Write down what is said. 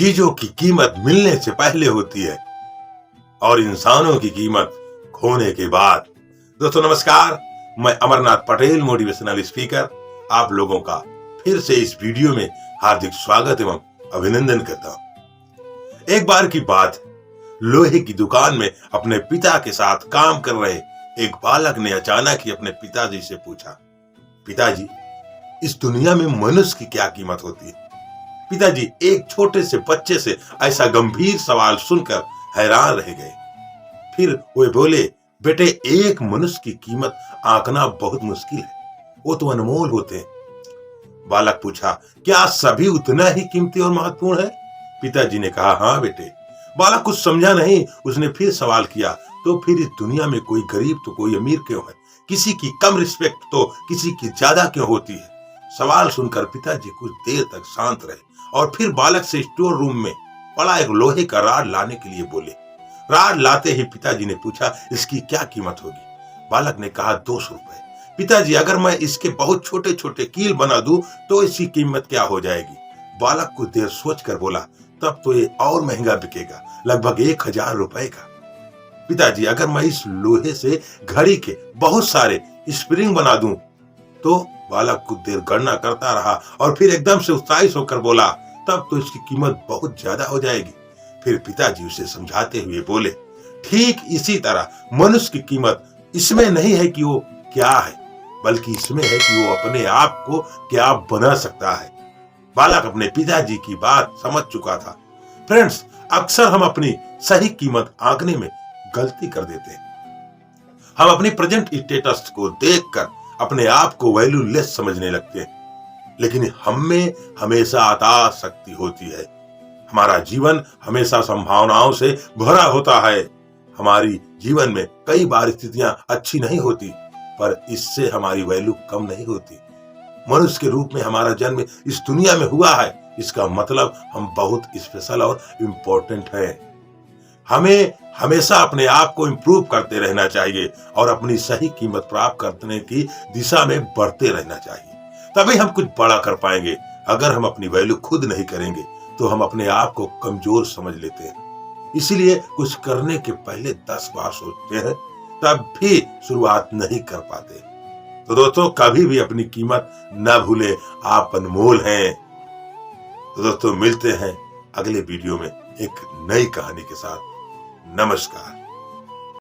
चीजों की कीमत मिलने से पहले होती है और इंसानों की कीमत खोने के बाद। दोस्तों नमस्कार, मैं अमरनाथ पटेल मोटिवेशनल स्पीकर आप लोगों का फिर से इस वीडियो में हार्दिक स्वागत एवं अभिनंदन करता हूं। एक बार की बात, लोहे की दुकान में अपने पिता के साथ काम कर रहे एक बालक ने अचानक ही अपने पिताजी से पूछा, पिताजी, इस दुनिया में मनुष्य की क्या कीमत होती है? पिताजी एक छोटे से बच्चे से ऐसा गंभीर सवाल सुनकर हैरान रह गए। फिर वे बोले, बेटे, एक मनुष्य की कीमत आंकना बहुत मुश्किल है, वो तो अनमोल होते हैं। बालक पूछा, क्या सभी उतना ही कीमती और महत्वपूर्ण है? पिताजी ने कहा, हाँ बेटे। बालक कुछ समझा नहीं, उसने फिर सवाल किया, तो फिर इस दुनिया में कोई गरीब तो कोई अमीर क्यों है? किसी की कम रिस्पेक्ट तो किसी की ज्यादा क्यों होती है? सवाल सुनकर पिताजी कुछ देर तक शांत रहे और फिर बालक से स्टोर रूम में पड़ा एक लोहे का राड लाने के लिए बोले। राड लाते ही पिताजी ने पूछा, इसकी क्या कीमत होगी? बालक ने कहा, 200 रुपए। पिताजी, अगर मैं इसके बहुत छोटे छोटे कील बना दूं तो इसकी कीमत क्या हो जाएगी? बालक कुछ देर सोचकर बोला, तब तो ये और महंगा बिकेगा, लगभग 1000 रुपए का। पिताजी, अगर मैं इस लोहे से घड़ी के बहुत सारे स्प्रिंग बना दूं तो? बालक कुछ देर गणना करता रहा और फिर एकदम से उत्साहित होकर बोला, तब तो इसकी कीमत बहुत ज्यादा हो जाएगी। फिर पिताजी उसे समझाते हुए बोले, ठीक इसी तरह मनुष्य की कीमत इसमें नहीं है कि वो क्या है, बल्कि इसमें है कि वो अपने आप को क्या बना सकता है। बालक अपने पिताजी की बात समझ चुका था। फ्रेंड्स, अक्सर हम अपनी सही कीमत आंकने में गलती कर देते हैं। हम अपनी प्रेजेंट स्टेटस को देखकर अपने आप को वैल्यूलेस समझने लगते हैं, लेकिन हम में हमेशा अथाह शक्ति होती है। हमारा जीवन हमेशा संभावनाओं से भरा होता है। हमारी जीवन में कई बार स्थितियां अच्छी नहीं होती, पर इससे हमारी वैल्यू कम नहीं होती। मनुष्य के रूप में हमारा जन्म इस दुनिया में हुआ है, इसका मतलब हम बहुत स्पेशल और इम्पोर्टेंट हैं। हमें हमेशा अपने आप को इम्प्रूव करते रहना चाहिए और अपनी सही कीमत प्राप्त करने की दिशा में बढ़ते रहना चाहिए, तभी हम कुछ बड़ा कर पाएंगे। अगर हम अपनी वैल्यू खुद नहीं करेंगे तो हम अपने आप को कमजोर समझ लेते हैं, इसीलिए कुछ करने के पहले 10 बार सोचते हैं, तब भी शुरुआत नहीं कर पाते। तो दोस्तों, कभी भी अपनी कीमत न भूले, आप अनमोल हैं। तो दोस्तों, मिलते हैं अगले वीडियो में एक नई कहानी के साथ। नमस्कार।